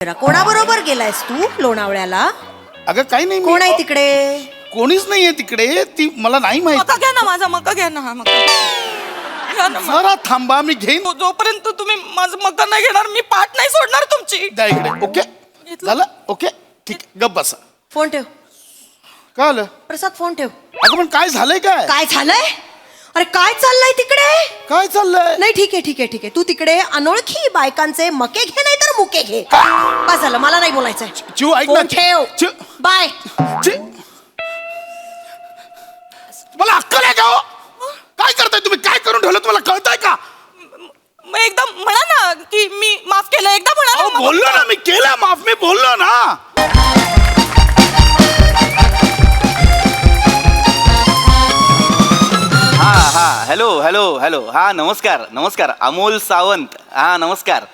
कोणाबरोबर गेलायस तू लोणावळ्याला? अगं काही नाही, कोण आहे तिकडे? कोणीच नाहीये तिकडे. ती मला नाही माहिती. मका घ्या ना, माझा मका घ्या ना. मका घ्या ना. जरा थांबा, मी घेईन. जोपर्यंत तुम्ही माझं मका नाही घेणार मी पाठ नाही सोडणार तुमची. द्या इकडे. ओके झालं. ओके ठीक आहे, गप्प बसा. फोन ठेव. काय आलं? प्रसाद फोन ठेव. अगं पण काय झालंय? काय काय झालंय? अरे काय चाललंय तिकडे? काय चाललंय? नाही ठीक आहे ठीक आहे ठीक आहे. तू तिकडे अनोळखी बायकांचे मके घे नाही तर मुके घे. बस झालं, मला नाही बोलायचंय. चिव ऐक फोन ठेव. चिव. बाय. मला अक्कल आहे का हो? काय करताय तुम्ही? काय करून ठेवलं तुम्हाला कळतंय का? मग एकदा म्हणा ना की मी माफ केलं. एकदा म्हणा अहो, ना. बोललो ना मी, केलं माफ. मी बोललो ना. हा हॅलो हॅलो हॅलो. हा नमस्कार नमस्कार. अमोल सावंत. हा नमस्कार.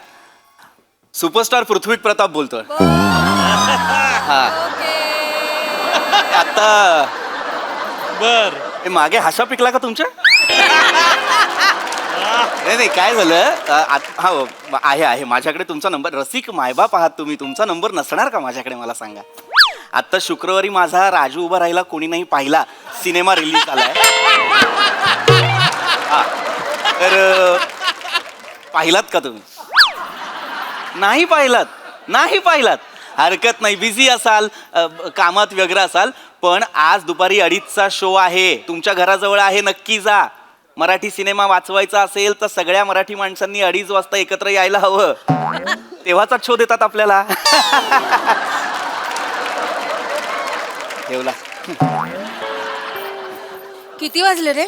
सुपरस्टार पृथ्वी प्रताप बोलतोय. हा आता बर मागे हाशा पिकला का तुमच्या? नाही नाही काय झालं हा आहे माझ्याकडे तुमचा नंबर. रसिक मायबाप आहात तुम्ही, तुमचा नंबर नसणार का माझ्याकडे मला सांगा. आता शुक्रवारी माझा राजू उभा राहिला कोणी नाही पाहिला सिनेमा रिलीज झालाय. हा तर पाहिलात का तुम्ही? नाही पाहिलात. हरकत नाही, बिझी असाल, कामात व्यग्र असाल, पण आज दुपारी 2:30चा शो आहे, तुमच्या घराजवळ आहे, नक्की जा. मराठी सिनेमा वाचवायचा असेल तर सगळ्या मराठी माणसांनी 2:30 वाजता एकत्र यायला हवं. तेव्हाचा शो देतात आपल्याला. ठेवला. किती वाजले रे?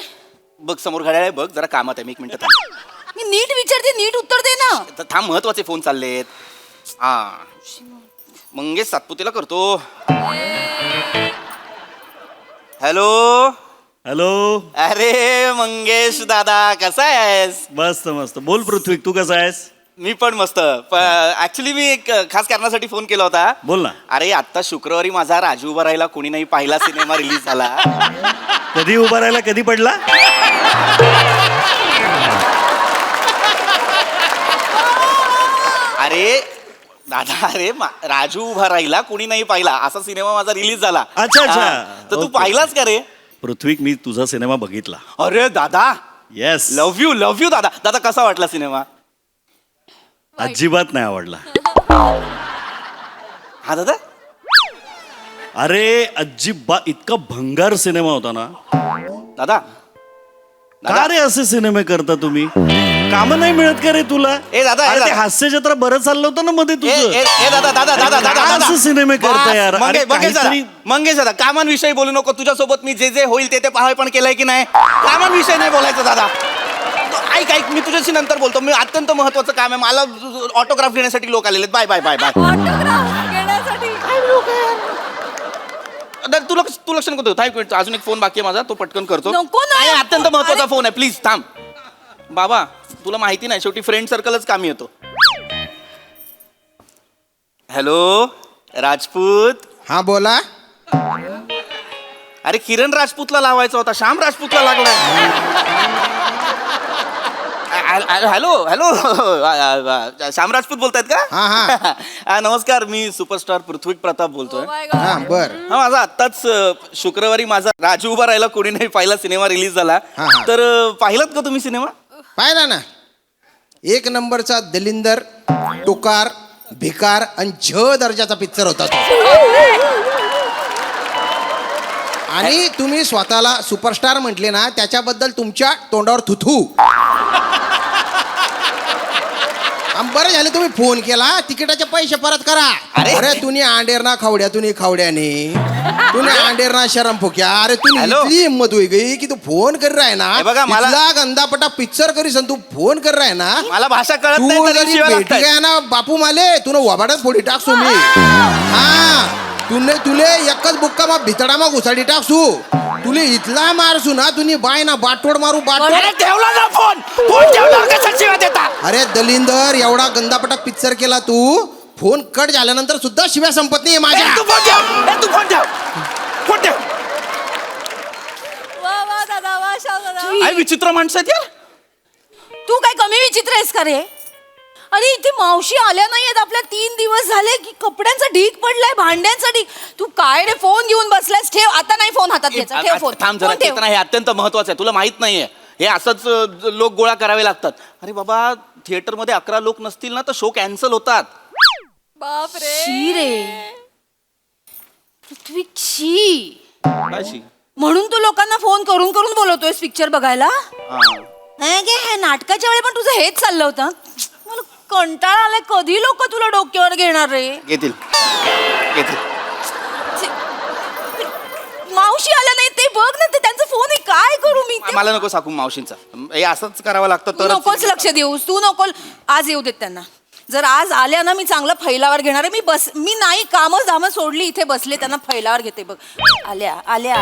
बघ समोर घड्याळ आहे, बघ. जरा कामात आहे मी, 1 मिनिट थांब. मी नीट विचारते, नीट उत्तर दे ना. थांब, महत्वाचे फोन चाललेत. हा मंगेश सातपुतेला करतो. Hello hello. अरे मंगेश दादा, कसा आहेस? मस्त मस्त. बोल पृथ्वी, तू कसा आहेस? मी पण मस्त. ऍक्च्युली मी एक खास कारणासाठी फोन केला होता. बोल ना. अरे आता शुक्रवारी माझा राजू उभा राहिला कोणी नाही पाहिला सिनेमा रिलीज झाला. कधी उभा राहिला, कधी पडला? अरे दादा, अरे राजू उभा राहिला कोणी नाही पाहिला असा सिनेमा माझा रिलीज झाला. अच्छा. हा, तर तू ओके. पाहिलास का रे? पृथ्वी, मी तुझा सिनेमा बघितला. अरे दादा, येस. लव्ह यू दादा. दादा कसा वाटला सिनेमा? अजिबात नाही आवडला. हा दादा. अरे अजिबात, इतका भंगार सिनेमा होता ना. दादा का रे असे सिनेमे करता तुम्ही? काम नाही मिळत का रे तुला? ए दादा, अरे ते हास्य जत्रा बरं चाललं होतं ना मध्ये तुझं. दादा असं सिनेमे करता यार. अरे काहीतरी- मंगेश दादा, कामांविषयी बोलू नको. तुझ्यासोबत मी जे होईल ते पाहाय पण केलंय की नाही. कामांविषयी नाही बोलायचं दादा. ऐक, मी तुझ्याशी नंतर बोलतो. मी अत्यंत महत्वाचं काम आहे मला. ऑटोग्राफ घेण्यासाठी लोक आलेले. Bye bye bye bye. तू लक्ष नको देऊ. थांब, अजून एक फोन बाकी आहे माझा, तो पटकन करतो. नको ना. नाही, अत्यंत महत्वाचा फोन आहे. प्लीज थांब. बाबा तुला माहिती नाही, शेवटी फ्रेंड सर्कलच कामी येतो. हॅलो राजपूत. हा बोला. अरे किरण राजपूतला लावायचा होता, श्याम राजपूतला लागलाय. हॅलो श्याम राजपूत बोलतायत का? हा. नमस्कार, मी सुपरस्टार पृथ्वी प्रताप बोलतोय. हा बर. हा माझा आत्ताच शुक्रवारी माझा राजू उभा राहिला कोणी नाही पाहिला सिनेमा रिलीज झाला. हा. तर पाहिलात का तुम्ही सिनेमा? पाहिला ना. 1 नंबरचा दलिंदर, टुकार, भिकार आणि दर्जाचा पिक्चर होता तो. आणि तुम्ही स्वतःला सुपरस्टार म्हटले ना, त्याच्याबद्दल तुमच्या तोंडावर थुथू. बरं झालं तुम्ही फोन केला. तिकिटाचे पैसे परत करा. अरे तुम्ही आंडेर ना खावड्या, तुम्ही आंडेर ना शरम फुक्या. अरे तुम्ही इतकी हिंमत होई गई की तू फोन कर रहा है ना. बघा मला गंदापटा पिक्चर करीस तू फोन कर रहा है ना. मला भाषा कळत तू नाही तरी जरी शिव्या भेटी लागतायत. गया ना बापू माले, तुला वबाडच फोडी टाकसू मी. हा तुले एकच बुक्का मा भितडा मा घुसाडी टाकसू. तुले इथला मारसू ना, तुम्ही बाय ना बाटोड मारू बाटोड. ठेवला ना फोन. फोन ठेवला कसा शिव्या देता? अरे दलिंदर, एवढा गंदापटा पिक्चर केला तू. फोन कट झाल्यानंतर सुद्धा शिव्या संपत नाहीये माझ्या. तू फोन ठेव. वा दादा, वा शाव दादा. विचित्र माणसं आहेत यार. तू काय कमी विचित्र आहेस का रे? अरे इथे मावशी आल्या नाहीयेत आपल्या 3 दिवस झाले की कपड्यांचा ढीग पडलाय भांड्यांचा ढीग. तू काय रे फोन घेऊन बसलायस. ठेव आता नाही फोन हातात घ्यायचा. ठेव फोन. थांब जरा, फोन ठेव. चेतना, हे अत्यंत महत्वाचं आहे. तुला माहित नाहीये हे असंच लोक गोळा करावे लागतात. अरे बाबा, थिएटरमध्ये 11 लोक नसतील ना तर शो कॅन्सल होतात. बापरे. शी रे पृथ्वी, शी. अशी. म्हणून तू लोकांना फोन करून करून बोलवतोयस पिक्चर बघायला. हा. नाही गे, हे नाटकाच्या वेळी पण तुझं हेच चाललं होतं. मला कंटाळा आलाय. कधी लोक तुला डोक्यावर घेणार रे. घेतील. मावशी आल्या नाही ते बघ ना. ते त्यांचा फोन आहे. काय करू मी ते? मला नको सांगू मावशींचा. हे असंच करावं लागतं तू नकोच लक्ष देऊस. तू नको. आज येऊ देत त्यांना. जर आज आल्या ना मी चांगला फैलावर घेणार आहे. मी नाही कामं दामं सोडली इथे बसले. त्यांना फैलावर घेते बघ. आल्या आल्या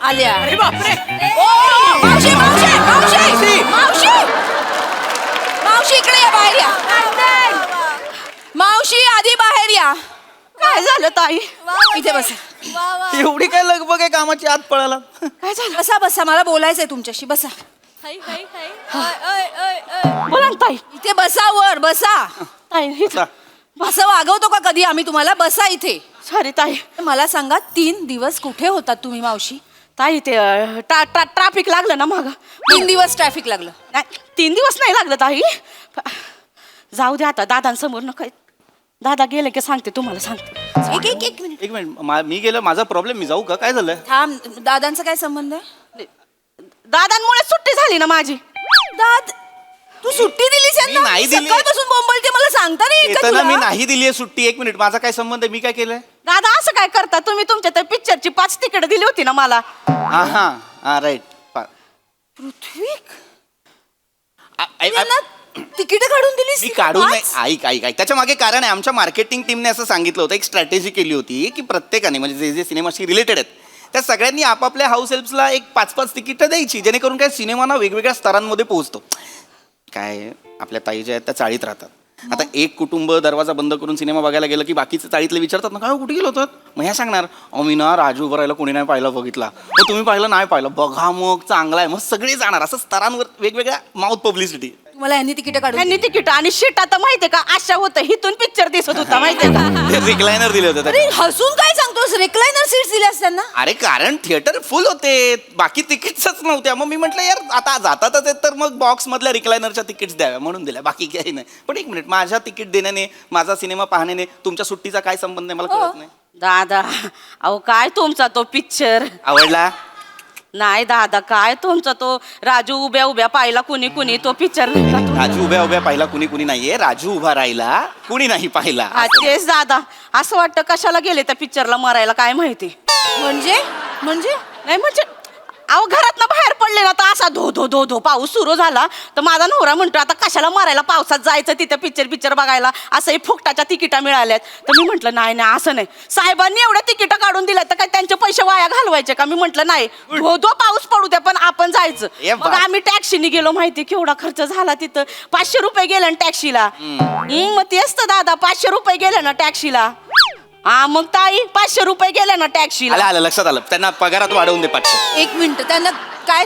आल्या. अरे बापरे. ओ, मावशी मावशी मावशी मावशी मावशी इकडे या. बाहेर या. मावशी आधी बाहेर या. काय झालं ताई? इथे बसा. एवढी काय लगबग आहे कामाची, आत पळाला. काय झालं? बसा बसा. मला बोलायचंय तुमच्याशी. बसा. बोला ना ताई. इथे बसा. वर बसा. ताई असं वागवतो का कधी आम्ही तुम्हाला? बसा इथे. सॉरी ताई. मला सांगा 3 दिवस कुठे होतात तुम्ही मावशी? ताई ते ट्रॅफिक लागलं ना माग. 3 दिवस ट्रॅफिक लागलं. नाही 3 दिवस नाही लागलं ताई. जाऊ दे आता. दादांसमोर नका. दादा गेले की सांगते तुम्हाला. सांगते. एक मिनिट. एक मिनिट, मी गेलो. माझा प्रॉब्लेम, मी जाऊ का? काय झालंय? थांब. दादांचा काय संबंध आहे? दादांमुळे सुट्टी झाली ना माझी. दाद तू सुट्टी दिलीस मी नाही दिली. सकाळपासून बोंबलते. मला सांगता नाही येत का चेतना, मी तुला? नाही दिलीये सुट्टी. एक मिनिट, माझा काय संबंध आहे? मी काय केलंय? दादा असं काय करता तुम्ही? तुमच्या त्या पिक्चरची 5 तिकीट दिली होती ना मला. हा राईट. पृथ्वी यांना तिकीट काढून दिलीस? मी काढून नाही. ऐक त्याच्या मागे कारण आहे. आमच्या मार्केटिंग टीमने असं सांगितलं होतं, एक स्ट्रॅटेजी केली होती की प्रत्येकाने, म्हणजे जे जे सिनेमाशी रिलेटेड आहेत त्या सगळ्यांनी आपापल्या हाऊस हेल्प्सला एक 5-5 तिकीटं द्यायची, जेणेकरून काय सिनेमाना वेगवेगळ्या स्तरांमध्ये पोहोचतो. काय आपल्या ताई ज्या आहेत त्या चाळीत राहतात. आता एक कुटुंब दरवाजा बंद करून सिनेमा बघायला गेलं की बाकीचे चाळीतले विचारतात ना, काय कुठे गेलो होतात? मग ह्या सांगणार, मी ना राजू उभं राहिला, कोणी नाही पाहिलं, बघितला. मग तुम्ही पाहिलं? नाही पाहिलं. बघा मग, चांगला आहे. मग सगळे जाणार. असं स्तरांवर वेगवेगळ्या माउथ पब्लिसिटी. तुम्हाला यांनी तिकीट काढून त्यांनी तिकीट आणि शीट आता माहितीये का अशा होतं. हिथून पिक्चर दिसत होता माहितीये का. रिक्लायनर दिले होते अरे त्याच्यात. हसून काय सांगतोस? रिक्लायनर सीट्स दिल्यास त्यांना? अरे कारण थिएटर फुल होते, बाकी तिकीट्सच नव्हत्या. मग मी म्हटलं यार आता जातातच आहेत तर मग बॉक्स मधल्या रिक्लायनरच्या तिकीट्स द्याव्या म्हणून दिल्या, बाकी काही नाही. पण एक मिनिट, माझ्या तिकीट देण्याने, माझा सिनेमा पाहण्याने तुमच्या सुट्टीचा काय संबंध आहे मला कळत नाही. दादा अहो काय तुमचा तो पिक्चर आवडला? नाही दादा, काय तुमचा तो राजू उभ्या उभ्या पाहिला कुणी तो पिक्चर नाही का? राजू उभ्या उभ्या पाहिला कुणी नाहीये, राजू उभा राहिला कुणी नाही पाहिला. हा, तेच दादा. असं वाटतं कशाला गेले त्या पिक्चरला मरायला काय माहिती. म्हणजे नाही म्हणजे अहो घरातनं बाहेर पडले ना तर असा धो धो धो धो पाऊस सुरू झाला तर माझा नवरा म्हणतो आता कशाला मरायला पावसात जायचं तिथं पिक्चर बघायला, असंही फुकटाच्या तिकिटा मिळाल्यात. तर मी म्हटलं नाही असं नाही, साहेबांनी एवढ्या तिकिटा काढून दिल्या तर काय त्यांचे पैसे वाया घालवायचे का? मी म्हटलं नाही, धो धो पाऊस पडू द्या पण आपण जायचं. मग आम्ही टॅक्सीने गेलो. माहिती केवढा खर्च झाला तिथं. 500 रुपये गेले ना टॅक्सीला. मग तेच तर दादा, 500 रुपये गेले ना टॅक्सीला. हा मग ताई 500 रुपये गेले ना टॅक्सीला. आलं लक्षात आलं. त्यांना पगारात वाढवून दे 500. 1 मिनिट. त्यांना काय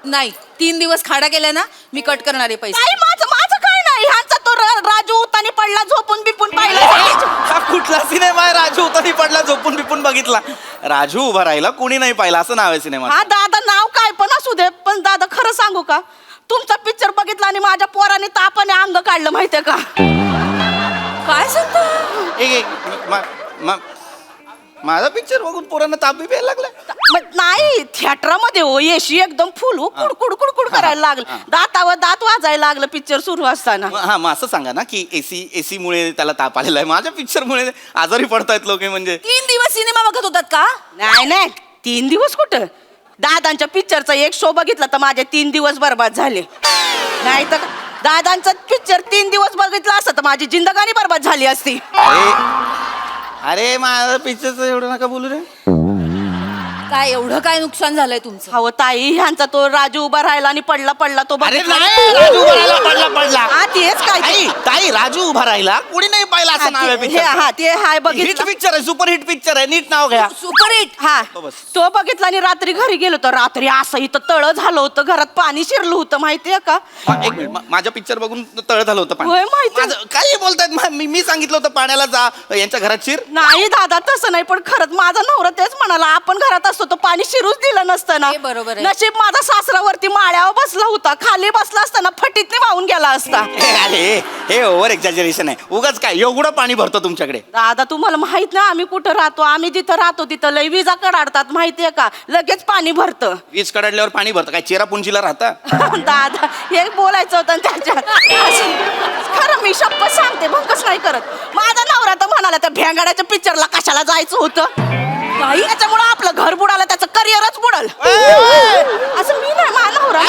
नाही, 3 दिवस खाडा केला ना, मी कट करणारे पैसे. ताई माझं काय नाही. ह्यांचा तो राजू उतानी पडला झोपून बिपून पाहिला. हा कुठला सिनेमा आहे? राजू उतानी पडला झोपून बिपून बघितला. राजू उभा राहिला कुणी नाही पाहिला असं नाव आहे सिनेमा. हा दादा नाव काय पण असू दे, पण दादा खरं सांगू का, तुमचा पिक्चर बघितला आणि माझ्या पोराने तापाने अंग काढलं माहितीये का. काय सांगतो? माझा पिक्चर बघून पोरांना ताप बी प्यायला लागला. नाही थिएटरमध्ये हो, येशी एकदम फुल कुडकुड करायला लागलं, दातावर दात वाजायला लागलं पिक्चर सुरू असताना. हा मग असं सांगा ना की एसी मुळे त्याला ताप आलेला आहे. माझ्या पिक्चर मुळे आजारी पडतायत लोक. म्हणजे 3 दिवस सिनेमा बघत होतात का? नाही 3 दिवस कुठं. दादांच्या पिक्चरचा एक शो बघितला तर माझे 3 दिवस बर्बाद झाले. नाही तर दादांचा पिक्चर 3 दिवस बघितला असता तर माझी जिंदगानी बर्बाद झाली असती. अरे माझ्या पिक्चरचं एवढं नका बोलू रे. काय एवढं काय नुकसान झालंय तुमचं? हो ताई, ह्यांचा तो राजू उभा राहिला आणि पडला तो अरे बघितला. नाही, राजू उभा राहिला, पडला. हा तेच काय ताई राजू उभा राहिला कुणी नाही पाहिलं असं नाव आहे हे पिक्चर हा ते हाय हिट बघितलं पिक्चर आहे सुपर हिट पिक्चर आहे नीट नाव घ्या सुपरहिट. हा तो बस. तो बघितला आणि रात्री घरी गेलो तर रात्री असं इथं तळ झालं होतं घरात पाणी शिरलं होतं माहितीये का एक मिनिट माझ्या पिक्चर बघून तळ झालं होतं होय, पाणी माहिती. माझं- काही बोलतायत मी सांगितलं होतं पाण्याला जा यांच्या घरात शिर नाही दादा तसं नाही पण खरंच माझा नवरा तेच म्हणाला आपण घरात असतो तर पाणी शिरूच दिलं नसतं ना हे बरोबर आहे. नशीब माझा सासरावरती माळ्यावर बसला होता खाली बसला असताना फटीतने वाहून गेला असता हे ओव्हर एक्झॅजरेशन आहे उगाच काय एवढं पाणी भरतं तुमच्याकडे दादा तुम्हाला माहित ना आम्ही कुठं राहतो आम्ही जिथं राहतो तिथं लय विजा कडाडतात माहितीये का लगेच पाणी भरतं वीज कडाडल्यावर पाणी भरतं काय चेरापुंजीला राहता दादा हे बोलायचं होतं ना त्याच्यात खरं मी शपथ सांगते भंकच नाही करत माझा नवरा तर म्हणाला त्या भेंगाड्याच्या पिक्चरला कशाला जायचं होतं नाही त्याच्यामुळे आपलं घर बुडालं त्याचं करिअरच बुडल असं मी नाही माझा नवरा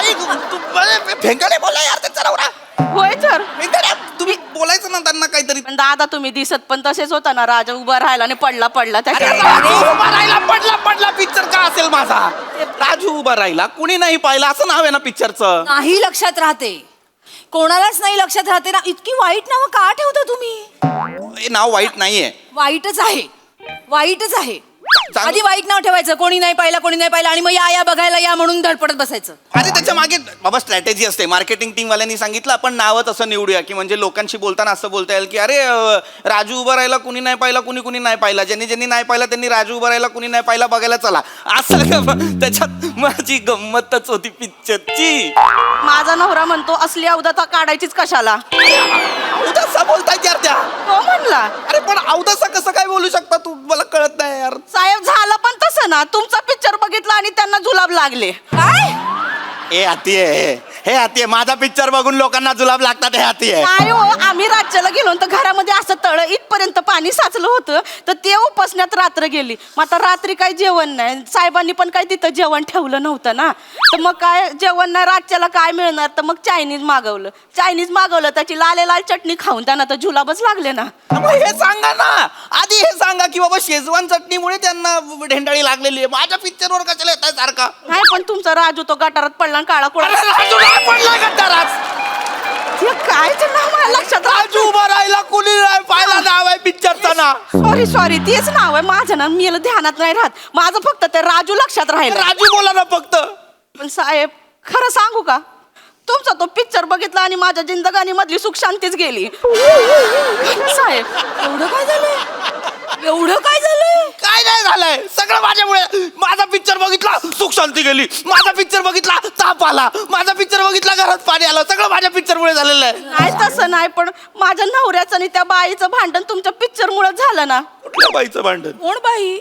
भेंगाडे बोला यार त्यांचा नवरा होय तर भेंगाडे, तुम्ही बोलायचं ना त्यांना काहीतरी पण दादा तुम्ही दिसत पण तसेच होता ना राजा उभा राहिला आणि पडला अरे त्याच्या राजू उभा राहिला पडला पिक्चर का असेल माझा राजू उभा राहिला कुणी नाही पाहिलं असं नाव आहे ना पिक्चरचं नाही लक्षात राहते, कोणालाच नाही लक्षात राहते ना. इतकी वाईट नावं का ठेवता तुम्ही? हे नाव वाईट नाहीये वाईटच आहे, वाईटच आहे. चांगलं- आधी वाईट नाव ठेवायचं, कोणी नाही पाहिलं आणि मग या बघायला या म्हणून धडपडत बसायचं. अरे त्याच्या मागे बाबा स्ट्रॅटेजी असते मार्केटिंग टीम वाल्यांनी सांगितलं आपण नावच असं निवडूया की म्हणजे लोकांशी बोलताना असं बोलता येईल की अरे राजू उभा राहिला कुणी नाही पाहिला कुणी नाही पाहिला ज्यांनी नाही पाहिला त्यांनी राजू उभा राहिला कुणी नाही पाहिला बघायला चला असं त्याच्यात माझी गंमतच होती पिक्चरची माझा नवरा म्हणतो असली अवदता काढायचीच कशाला अवदासा बोलताय यार त्या तो म्हणला अरे पण अवदासा कसं काय बोलू शकता तू मला कळत नाही यार साहेब झालं पण तसं ना तुमचा पिक्चर बघितला आणि त्यांना जुलाब लागले काय? हे हाती आहे हे हाती आहे माझा पिक्चर बघून लोकांना जुलाब लागतात हे हाती आहे नाही हो आम्ही राज्याला गेलो तर घरामध्ये असं तळ इथपर्यंत पाणी साचलं होतं तर ते उपसण्यात रात्र गेली मग आता रात्री काही जेवण नाही साहेबांनी पण काही तिथं जेवण ठेवलं नव्हतं ना तर मग काय जेवण नाही राज्याला काय मिळणार तर मग चायनीज मागवलं त्याची लाल चटणी खाऊन त्यांना तर जुलाबच लागले ना मग हे सांगा ना आधी हे सांगा की बाबा शेजवान चटणीमुळे त्यांना ढेंडाळी लागलेली आहे माझ्या पिक्चरवर कशाला येत आहे सारखा नाही पण तुमचा राजू तो गटारात पडला आणि काळा अरे कुडा राजू नाही पडला गटारात. काय ते नाव मला लक्षात राजू उभा राहिला कुणी नाही पाहिला नाव आहे पिक्चरचं नाव सॉरी तेच नाव आहे माझं ना मी ध्यानात नाही राहत माझं फक्त ते राजू लक्षात राहील राजू बोला ना फक्त पण साहेब खरं सांगू का तुमचा तो पिक्चर बघितला आणि माझ्या जिंदगानी मधली सुख शांतीच गेली साहेब एवढं काय झालंय? काय नाही झालंय सगळं माझ्यामुळे माझा पिक्चर बघितला सुख शांती गेली माझा पिक्चर बघितला ताप आला माझा पिक्चर बघितला घरात पाणी आलं सगळं माझ्या पिक्चर मुळे झालेलं आहे नाही तसं नाही पण माझ्या नवऱ्याचं आणि त्या बाईचं भांडण तुमच्या पिक्चर मुळे झालं ना कुठल्या बाईचं भांडण कोण बाई?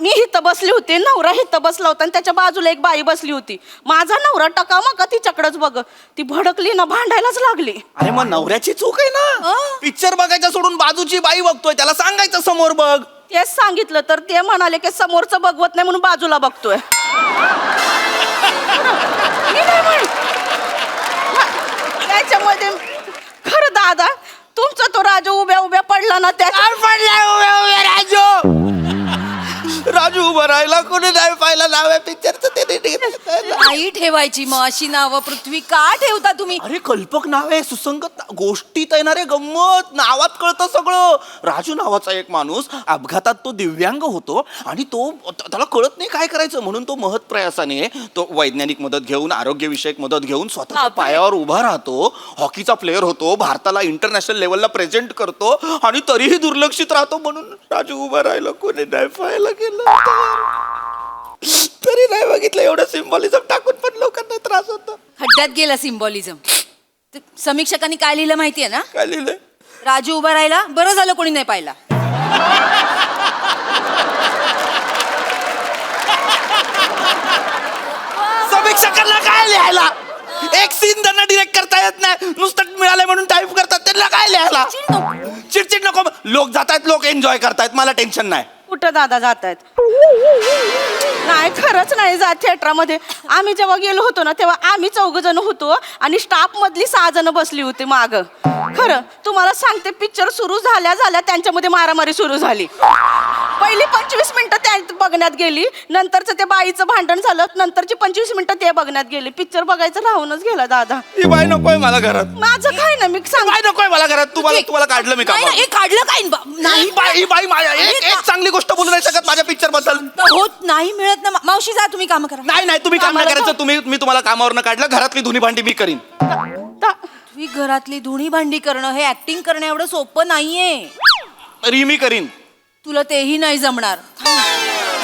मी हिथं बसली होती नवरा हिथं बसला होता आणि त्याच्या बाजूला एक बाई बसली होती माझा नवरा टकामा का तिच्याकडेच बघ ती भडकली ना भांडायलाच लागली अरे मग नवऱ्याची चूक आहे ना पिक्चर बघायचं सोडून बाजूची बाई बघतोय त्याला सांगायचं समोर बघ तेच सांगितलं तर ते म्हणाले की समोरचं बघवत नाही म्हणून बाजूला बघतोय मी नाही म्हणत. त्याच्यामध्ये खरं दादा तुमचा तो राजू उभ्या उभ्या पडला ना त्या राजू उभा राहिला कोणी नाही पाहिला नाव आहे पिक्चरचं ते नाही ठेवायची मग अशी नावं पृथ्वी का ठेवता तुम्ही? अरे कल्पक नाव आहे सुसंगत गोष्टीत येणार आहे गंमत नावात कळतं सगळं राजू नावाचा एक माणूस अपघातात तो दिव्यांग होतो आणि तो त्याला कळत नाही काय करायचं म्हणून तो महत् प्रयासाने तो वैज्ञानिक मदत घेऊन आरोग्यविषयक मदत घेऊन स्वतःच्या बापरे. पायावर उभा राहतो हॉकीचा प्लेअर होतो भारताला इंटरनॅशनल लेवलला प्रेझेंट करतो आणि तरीही दुर्लक्षित राहतो म्हणून राजू उभा राहिला कोणी नाही पाहायला गेलं तरी नाही बघितलं एवढं सिम्बॉलिझम टाकून पण लोकांना त्रास होतो खड्ड्यात गेला सिम्बॉलिझम. समीक्षकांनी काय लिहिलं माहितीये ना? काय लिहिलंय राजू उभा राहिला बरं झालं कोणी नाही पाहिला. समीक्षकांना काय लिहायला एक सीन त्यांना डिरेक्ट करता येत नाही नुसतं मिळालंय म्हणून टाईप करतात त्यांना काय लिहायला चिडचिड नको लोक जातायत लोक एन्जॉय करतायत मला टेन्शन नाही कुठं दादा जात आहेत नाही खरंच नाही जात थिएटरमध्ये आम्ही जेव्हा गेलो होतो ना तेव्हा आम्ही 4 जण होतो आणि स्टाफ मधली 6 जण बसली होती माग खरं तुम्हाला सांगते पिक्चर सुरू झाल्या त्यांच्यामध्ये मारामारी सुरू झाली पहिली 25 मिनिटं त्या बघण्यात गेली, नंतरचं ते बाईचं भांडण झालं, नंतरची 25 मिनिटं ते बघण्यात गेली. पिक्चर बघायचं राहूनच गेला दादा. ही बाई नकोय मला घरात. माझं काय ना, मी सांग बाई नकोय मला घरात. तुम्हाला काढलं मी नाही, कामावर. नाही, हे काढलं काय नाही ही बाई एक चांगली गोष्ट बोलू नाही शकत माझ्या पिक्चर बद्दल. होत नाही मिळत ना. मावशी जा, तुम्ही काम करा. नाही तुम्ही काम नाही करायचं. मी तुम्हाला कामावरनं काढलं. घरातली धुनी भांडी मी करीन. तुम्ही घरातली धुणी भांडी करणं हे ऍक्टिंग करणं एवढं सोपं नाहीये. तरी मी करीन. तुला तेही नाही जमणार.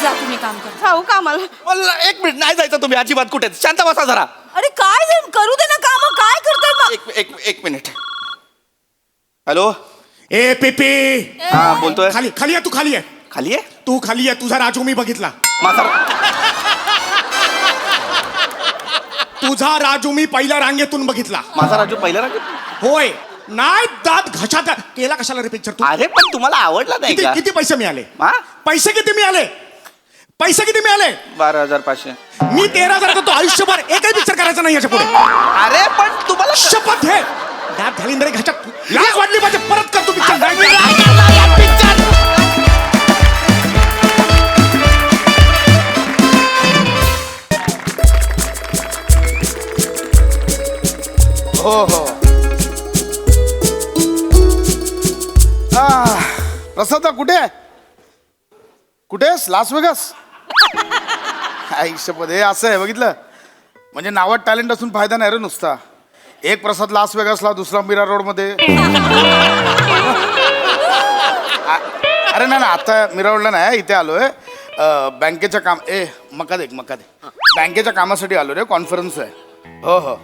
जा, तुम्ही काम करा. जाऊ कामाला. मला 1 मिनिट नाही जायचं तुम्ही अजिबात कुठे. शांत बसा जरा. अरे काय करू दे ना काम. काय करताय? एक मिनिट. हॅलो. ए पेपे, हा बोलतोय. खाली खाली आहे, तू खाली आहे. खाली आहे तू खाली आहे. तुझा राजू मी बघितला. तुझा राजू मी पहिल्या रांगेतून बघितला. माझा राजू पहिला राग. होय. नाही, दात घशात केला कशाला रे पिक्चर तू? अरे पण तुम्हाला आवडला नाही का? किती पैसे मिळाले? हा? पैसे किती मिळाले? 12,500. मी 13,000 करतो. आयुष्यभर एकही पिक्चर करायचा नाही याच्या पुढे. अरे पण तुम्हाला शपथ आहे. दात घालीन रे घशात. लाज वाटली पाहिजे. परत करतो पिक्चर. हो प्रसाद कुठे आहे? कुठे आहेस? Las Vegas? आयुष्यपदे असं आहे बघितलं. म्हणजे नावात टॅलेंट असून फायदा नाही रे नुसता. एक प्रसाद लास वेगासला, दुसरा मीरा रोड मध्ये. अरे ना आता मीरा रोडला नाही, इथे आलोय बँकेच्या काम. मका दे बँकेच्या कामासाठी आलो रे. कॉन्फरन्स आहे. हो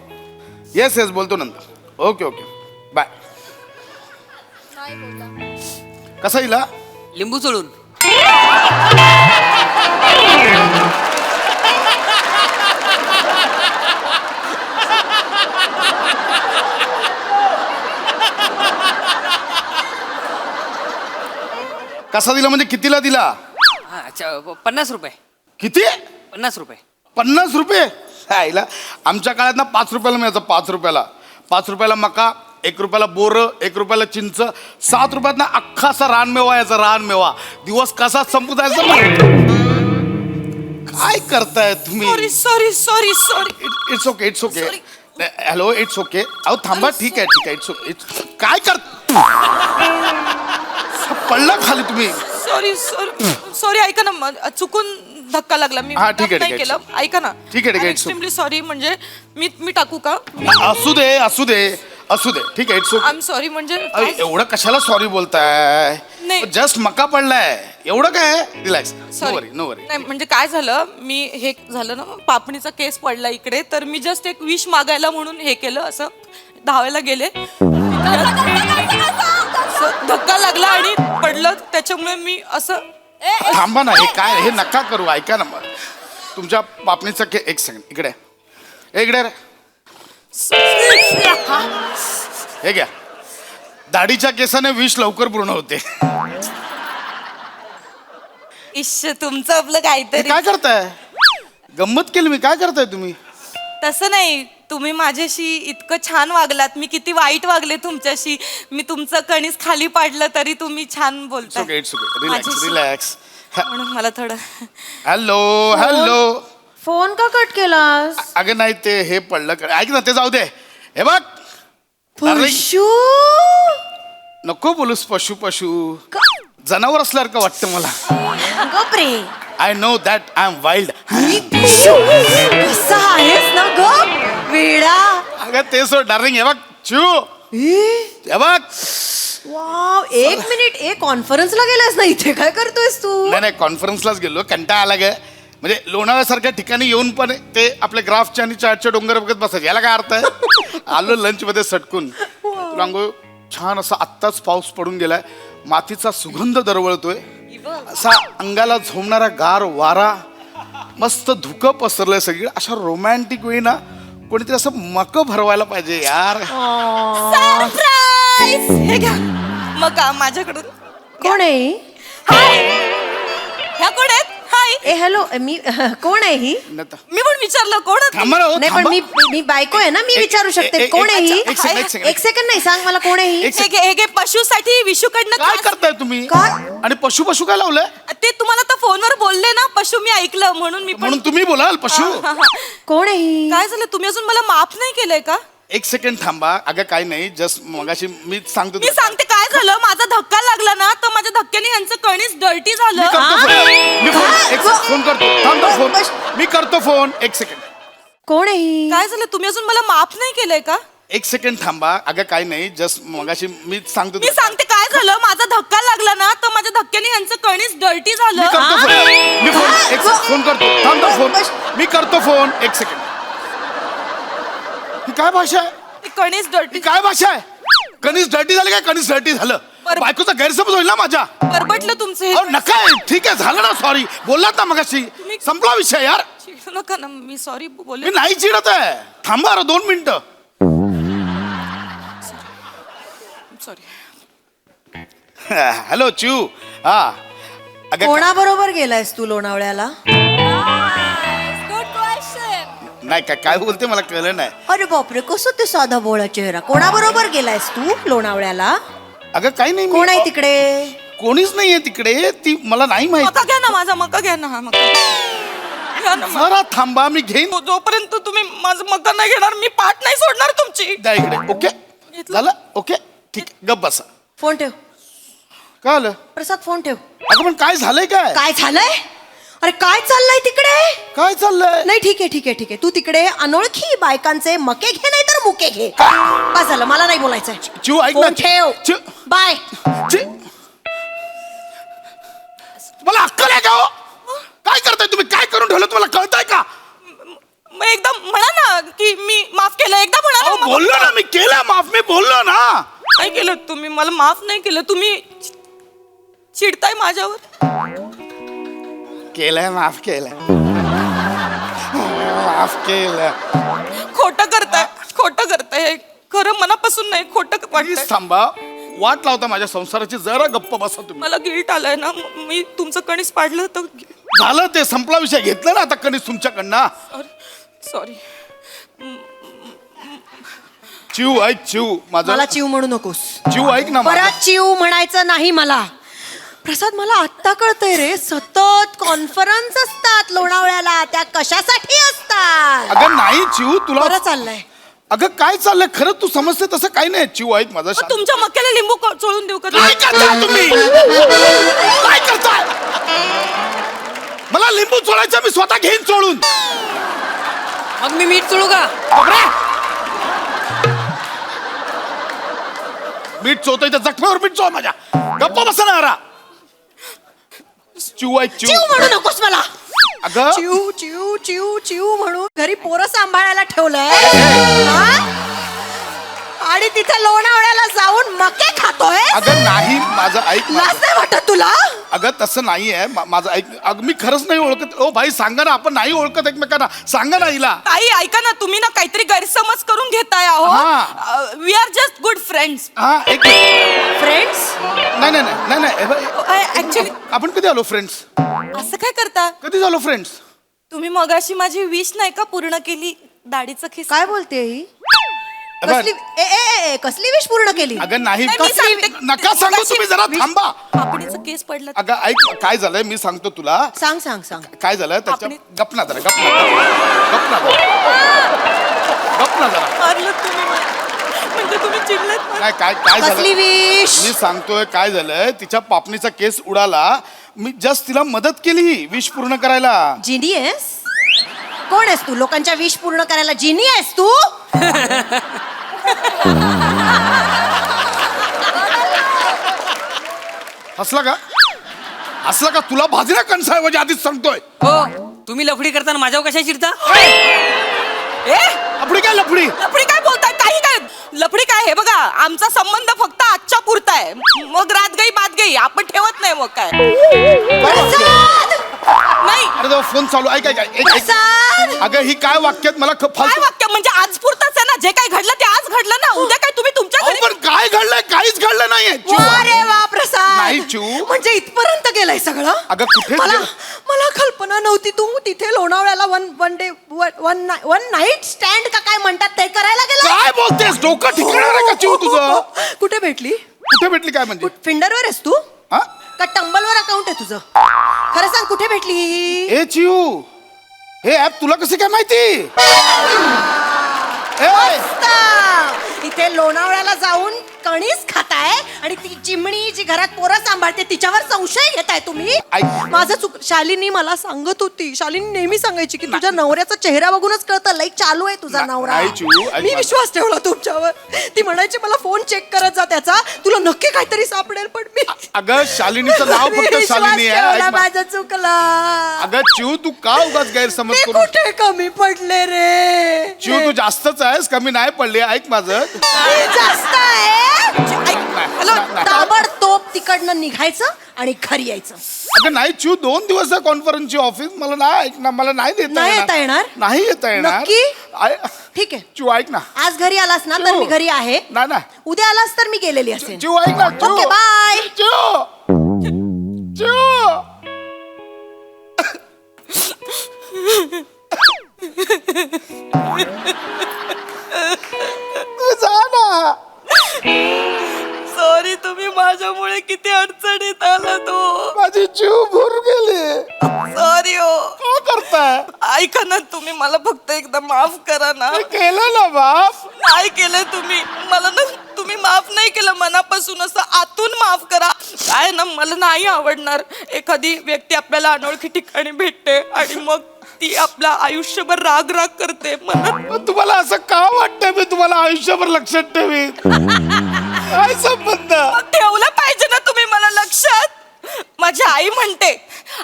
येस बोलतो नंतर. Okay bye. कसा येईल? लिंबू चोळून. कसा दिला म्हणजे कितीला दिला? अच्छा 50 रुपये. किती? 50 रुपये. 50 रुपये? आईला आमच्या काळात ना 5 रुपयाला मिळायचं. 5 रुपयाला मका, 1 रुपयाला बोर, 1 रुपयाला चिंच, 7 रुपयात ना अख्खा असा रानमेवा यायचा. रानमेवा दिवस कसा संपू जायचा. काय करताय तुम्ही? Sorry. It's okay. Hello, it's okay. अहो थांबा. ठीक आहे. It's okay. काय कर पडला खाली तुम्ही? सॉरी ऐका ना, चुकून धक्का लागला. मी हा, ठीक आहे, नाही ठीक आहे. केलं. ऐका ना. ठीक आहे. Extremely sorry. म्हणजे मी टाकू का? असू दे. ठीक आहे. It's okay. I am sorry. म्हणजे काय? एवढं कशाला सॉरी बोलताय? नाही. जस्ट मका पडलाय. एवढं काय? रिलॅक्स. सॉरी. नाही म्हणजे काय झालं, मी हे झालं ना, पापणीचा केस पडला इकडे, तर मी जस्ट एक विश मागायला म्हणून हे केलं. असं धावायला गेले, असं धक्का लागला आणि पडलं. त्याच्यामुळे मी असं. थांबा ना. हे काय? हे नका करू. ऐका ना मग. तुमच्या पापणीचा एक सेकंड. इकडे रे. हे घ्या. दाढीच्या केसाने विष लवकर पूर्ण होते. इश्श, तुमचं आपलं हे काहीतरी. काय करताय? गंमत केली मी. काय करताय तुम्ही? तसं नाही, तुम्ही माझ्याशी इतकं छान वागलात. मी किती वाईट वागले तुमच्याशी. मी तुमचं कणीस खाली पाडलं तरी तुम्ही छान बोलताय. It's okay. रिलॅक्स. म्हणून मला थोडं. हॅलो. फोन का कट केलास? अगं नाही, ते हे पडलं. ऐक ना, ते जाऊ दे. हे बघ. पशू नको बोलूस. पशू जनावर असल्यासारखं वाटतं मला. गप्रे. I know that I am wild. कसा आहेस ना ग वेडा? अगं ते सो डार्लिंग. हे बघ हे बघ. वाव. 1 मिनिट. कॉन्फरन्सला गेलास ना? इथे काय करतोयस तू? नाही कॉन्फरन्सलाच गेलो. कंटाळा आला ग. म्हणजे लोणावळ्यासारख्या ठिकाणी येऊन पण ते आपल्या ग्राफच्या आणि चार्टच्या डोंगर बघत बसायचे. याला काय अर्थ आहे? आलो लंच मध्ये सटकून. रांगो छान असा आत्ताच पाऊस पडून गेलाय. मातीचा सुगंध दरवळतोय. असा अंगाला झोमणारा गार वारा. मस्त धुकं पसरलंय सगळी. अशा रोमॅन्टिक वेळी ना कोणीतरी असं मक भरवायला पाहिजे यार. सरप्राईज. हे घ्या मग माझ्याकडून. कोण आहे? ह्या कोण आहेत? हाय. हॅलो. मी कोण आहे ही? मी पण विचारलं कोण आहेत? थांबा ना, हो, नाही पण थांबा. मी बायको आहे ना. मी विचारू शकते कोण आहे ही? एक सेकंड. एक सेकंड नाही, सांग मला कोण आहे ही? हे घे पशुसाठी विशूकडनं काय खास. करताय तुम्ही? काय? आणि पशु काय लावलंय? ते तुम्हाला तर फोनवर बोलले ना पशु, मी ऐकलं म्हणून मी पण म्हणून तुम्ही बोलाल पशु. कोण आहे ही? काय झालं, तुम्ही अजून मला माफ नाही केलंय का? एक सेकंड थांबा. अगं काय नाही, जस्ट मगाशी मी सांगतो मी तुला. सांगते काय झालं, माझा धक्का लागला ना तर माझ्या धक्क्याने यांचं कणीस डर्टी मी झालं. करतो फोन. मी फोन करतो. थांब फोन. मी करतो फोन. एक सेकंड. कोण आहे ही? काय झालं, तुम्ही अजून मला माफ नाही केलंय का? एक सेकंड थांबा. अगं काय नाही, जस्ट मगाशी मी सांगतो मी तुला. सांगते काय झालं, माझा धक्का लागला ना तर माझ्या धक्क्याने यांचं कणीस डर्टी मी झालं. करतो फोन. मी फोन करतो. थांब फोन. मी करतो फोन. एक सेकंड. ही काय भाषा आहे? ते कणीस डर्टी ही काय भाषा आहे? कणीस डर्टी झालं काय? कणीस डर्टी झालं. बायकोचा गैरसमज होईल ना माझ्या. परबटलं तुमचं हे. अहो नका. ठीक आहे, झालं ना. सॉरी बोललात ना मगाशी. संपला विषय यार. चिडू नका ना, मी सॉरी बोलले. मी नाही चिडत आहे. थांबा 2 मिनिटं. सॉरी. हॅलो चिऊ. हा अगं कोणाबरोबर गेलायस तू लोणावळ्याला? नाही काय बोलते मला कळलं नाही. अरे बापरे, कसं ते साधा भोळा चेहरा. कोणाबरोबर गेलायस तू लोणावळ्याला? अगं काही नाही. कोण आहे तिकडे? कोणीच नाहीये तिकडे. ती मला नाही माहिती. मका घ्या ना माझा, मका घ्या ना. हा मका घ्या ना. जरा थांबा, मी घेईन. जोपर्यंत तुम्ही माझं मका नाही घेणार मी पाठ नाही सोडणार तुमची. द्या इकडे. ओके झालं. ओके ठीक आहे. गप्प बसा. फोन ठेव काय आलं? प्रसाद, फोन ठेव. अगं पण काय झालंय? काय काय झालंय? अरे काय चाललंय तिकडे? काय चाललंय? नाही ठीक आहे. तू तिकडे अनोळखी बायकांचे मके घे नाही तर मुके घे. काय झालं? मला नाही बोलायचंय. चिऊ ऐक ना. फोन ठेव. चिऊ. बाय. मला अक्कल आहे का हो? काय करताय तुम्ही? काय करून ठेवलं तुम्हाला कळतंय का? मग एकदा म्हणा ना की मी माफ केलं. एकदा म्हणा अहो ना. बोललो ना मी. केलं माफ. मी बोललो ना. काय केलं तुम्ही? मला माफ नाही केलं. तुम्ही चिडताय माझ्यावर. केलंय. माफ केलंय. माफ केलं. खोटं करताय हे खरं मनापासून नाही, खोटं वाटतंय. प्लीज थांबा. वाट लावता माझ्या संसाराची. जरा गप्प बसा तुम्ही. मला गिल्ट आलाय ना, मी तुमचं कणीस पाडलं तर. झालं ते. संपला विषय. घेतलं ना आता कणीस तुमच्याकडनं. सॉरी. चिऊ ऐक. चिऊ माझं. मला चिव म्हणू नकोस. चिऊ ऐक ना माझं. परत चिव म्हणायचं नाही मला. प्रसाद, मला आत्ता कळतंय रे, सतत कॉन्फरन्स असतात लोणावळ्याला. त्या कशासाठी असतात? अगं नाही चिऊ. तुला बरं चाललंय. अगं काय चाललंय खरं? तू समजते तसं काही नाही. चिऊ ऐक माझं. मग तुमच्या मक्याला लिंबू चोळून देऊ का? काय करताय तुम्ही? काय करताय? मला लिंबू चोळायचं. मी स्वतः घेईन चोळून. मग मी मीठ चोळू का? बापरे! मीठ चोतोय तर जखमेवर मीठ चोळ माझ्या. गप्प बसा ना जरा. चिऊ ऐक. चिव म्हणू नकोस मला. अगं चिव म्हणून घरी पोरं सांभाळायला ठेवलंय हा? आणि तिथे लोणावळ्याला जाऊन मके खातोय. अगं नाही. माझं ऐक. लाज नाही वाटत तुला? अगं तसं नाहीये. माझं ऐक. अगं मी खरंच नाही ओळखत. ओ भाई सांगा ना. आपण नाही ओळखत एकमेकांना. सांगा ना हिला. ताई ऐका ना, तुम्ही ना काहीतरी गैरसमज करून घेताय हा. अहो. We are just good friends. हा एक. फ्रेंड्स? नाही. ऍक्च्युली आपण कधी आलो फ्रेंड्स? असं काय करता कधी झालो फ्रेंड्स? तुम्ही? मगाशी माझी विश नाही का पूर्ण केली? दाढीचं खिस. काय बोलते ही? कसली विश पूर्ण केली? अगं नाही. नाही, मी सांगते. नका सांगू तुम्ही. जरा थांबा. आपणीचा केस पडला. अगं ऐक. काय झालंय मी सांगतो तुला. सांग. काय झालं त्याच्या. आपण- गपना जरा. गपना जरा. मारलं तुम्ही मला. म्हणजे तुम्ही चिडलात. काय काय काय कसली झालं? विश? मी सांगतोय काय झालंय. तिच्या पापणीचा केस उडाला. मी जस्ट तिला मदत केली विश पूर्ण करायला. जिनी आहेस? कोण आहेस तू? लोकांच्या विश पूर्ण करायला जिनी आहेस तू? हसला का? तुला भाजण्या कणसाऐवजी आधीच सांगतोय. हो, तुम्ही लफडी करताना माझ्यावर कशा चिडता? लफडी काय? लफडी काय बोलताय? काही काय लफडी काय? हे बघा, आमचा संबंध फक्त आजच्या पुरता आहे. मग रात गई बात गई. आपण ठेवत नाही मग काय. नाही. अरे तेव्हा फोन चालू. ऐक. अगं ही काय वाक्यात मला काय फालतू. वाक्य म्हणजे? आज पुरताच आहे ना. जे काही घडलं ते आज घडलं ना. उद्या काय तुम्ही तुमच्या अहो, घरी. पण काय घडलंय? काहीच घडलं नाहीये. वा रे वा प्रसाद. नाही, चिऊ. म्हणजे इथपर्यंत गेलंय सगळं? अगं कुठे मला कल्पना नव्हती तू तिथे लोणावळ्याला वन नाईट स्टँड का काय म्हणतात ते करायला गेला. काय बोलतेस? डोकं ठिकाणार आहे का चिऊ तुझं? कुठे भेटली? कुठे भेटली? काय म्हणजे? फिंडरवर आहेस तू हा? का टंबलवर अकाउंट आहे तुझं? कुठे भेटली ही? ए चिऊ हे ऍप तुला कसे काय माहिती ए, मस्त! इथे लोणावळ्याला जाऊन कणीस खाताय आणि ती चिमणी जी घरात पोरं सांभाळते तिच्यावर संशय घेताय तुम्ही ऐक. माझं चुक शालिनी मला सांगत होती शालिनी नेहमी सांगायची की तुझ्या नवऱ्याचा चेहरा बघूनच कळतं लाईक चालू आहे तुझा नवरा नाही, चिऊ, ऐक मी माझं. विश्वास ठेवला तुमच्यावर ती म्हणायची मला फोन चेक करत जा त्याचा तुला नक्की काहीतरी सापडेल पण मी अगं शालिनीचं नाव मी फक्त विश्वास शालिनी आहे ठेवला, ऐक मा- माझं चुकलं अगं चिऊ तू का उगाच गैरसमज मी करू कुठे कमी पडले रे चिऊ तू जास्तच आहेस कमी नाही पडली ऐक माझं मी जास्त आहे हॅलो ताबडतोब तिकडनं निघायचं आणि घरी यायचं अगं नाही चिऊ 2 दिवस आहे कॉन्फरन्सची ऑफिस मला नाही ऐक ना मला नाही नाही येता येणार? नाही येता येणार नक्की? आय- ठीक आहे चिऊ ऐक ना आज घरी आलास ना तर मी घरी आहे ना ना उद्या आलास तर मी गेलेली असेल चिऊ ऐक ना चिऊ ओके बाय चिऊ चिऊ तू जा ना सॉरी तुम्ही माझ्यामुळे किती अडचणीत आला तो माझी जीव भरून गेली सॉरी हो काय करताय ऐका ना तुम्ही मला फक्त एकदा माफ करा ना मी केलं ना बाप नाही केलं तुम्ही मला ना तुम्ही माफ नाही केलं मनापासून असं आतून माफ करा काय ना मला नाही आवडणार एखादी व्यक्ती आपल्याला अनोळखी ठिकाणी भेटते आणि मग ती आपल्या आयुष्यभर राग राग करते मनात पण तुम्हाला असं का वाटतंय मी तुम्हाला आयुष्यभर लक्षात ठेवीन काय संबंध ठेवलं पाहिजे ना तुम्ही मला लक्षात माझी आई म्हणते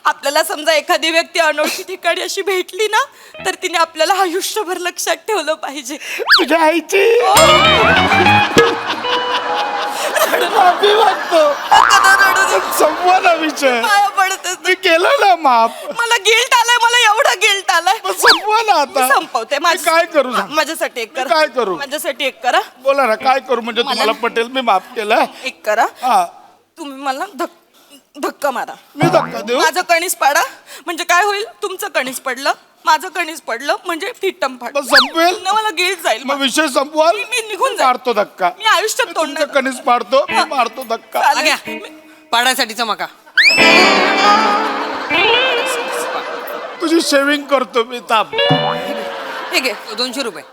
आपल्याला समजा एखादी व्यक्ती अनोळखी ठिकाणी अशी भेटली ना तर तिने आपल्याला आयुष्यभर लक्षात ठेवलं पाहिजे तुझ्या आईची माफी मागतो संपवा विषय पाया पडते मी केलं ना माफ मला गिल्ट आलाय मला एवढा गिल्ट आलाय मग संपवा ना मी आता संपवते मी काय करू सांग? माझ्यासाठी एक मी करा काय करू? माझ्यासाठी एक करा बोला ना काय करू म्हणजे तुम्हाला पटेल मी माफ केलं एक करा हा तुम्ही मला धक्का मारा मी धक्का देऊ माझं कणीस पाडा म्हणजे काय होईल तुमचं कणीस पडलं माझं कणीस पडलं म्हणजे फिट्टम फाड मग संपवेल न मला गिल्ट जाईल मग विषय संपवाल मी निघून जाईन. मारतो धक्का मी आयुष्यात तोंड तुमचं कणीस पाडतो मी मारतो धक्का चालेल. पाडायसाठीचा मका तुझी शेविंग करतो मी ताप ठीक आहे 200 रुपये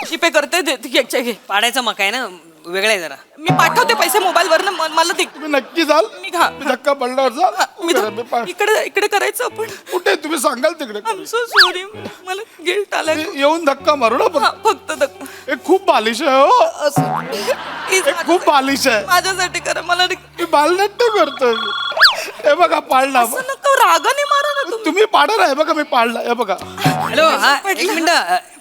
जीपे करते घे घे पाडायचा मका आहे ना वेगळा आहे जरा मी पाठवते पैसे मोबाईल वर मला दे तुम्ही नक्की जाल मी घा मी धक्का पडल्यावर जाल मी मी पा- इकडे इकडे करायचं आपण कुठे तुम्ही सांगाल तिकडे आय सो सॉरी मला गिल्ट आलाय मी येऊन धक्का मारू ना हा, पण फक्त धक्का हे खूप बालिश आहे हो असं. Please, हे खूप बालिश आहे माझ्यासाठी करा मला मी बालनाट्य करतो हे बघा पाळला असं नको रागाने मारा ना तुम्ही तुम्ही पाडा ना हे बघा मी पाडला हे बघा हॅलो हा एक मिनिट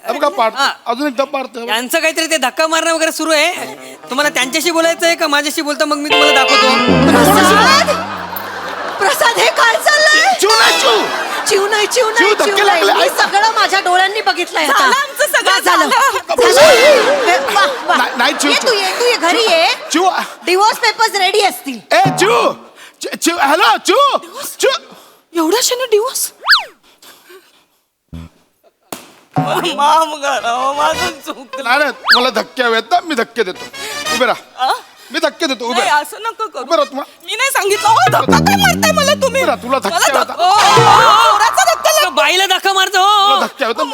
हे बघा पाडतो अजून एकदा पाडतो त्यांचं काहीतरी ते धक्का मारणं वगैरे सुरू आहे तुम्हाला त्यांच्याशी बोलायचं आहे का माझ्याशी बोलता मग मी तुम्हाला दाखवतो प्रसाद प्रसाद हे काय चाललंय चिव नाही चिव चिव नाही चिव नाही चिव धक्के चिव नाही लागले. मी सगळं माझ्या डोळ्यांनी बघितलंय आता. झालं आमचं सगळं, हा, झालं झालं. झालं. वा, वा. नाही, चिव, ये चिव. तू ये घरी ये चिव डिवोर्स पेपर्स रेडी असतील ए चिव चिव हॅलो चिव चिव एवढ्याशाने दिवस माम करा माझं चुकलं नाही मला धक्के हवेत ना मी धक्के देतो उभे राहा आ? मी धक्के देतो उभे नाही राहा. असं नको बरं, करू तुम्हा- मी नाही सांगितलं ओ, धक्का काय मारताय मला तुम्ही बरं, तुला धक्का मला होता. ओ, नवऱ्याचा धक्का लागला. बाईला धक्का मारतो तुला हो. धक्के हवेत ना?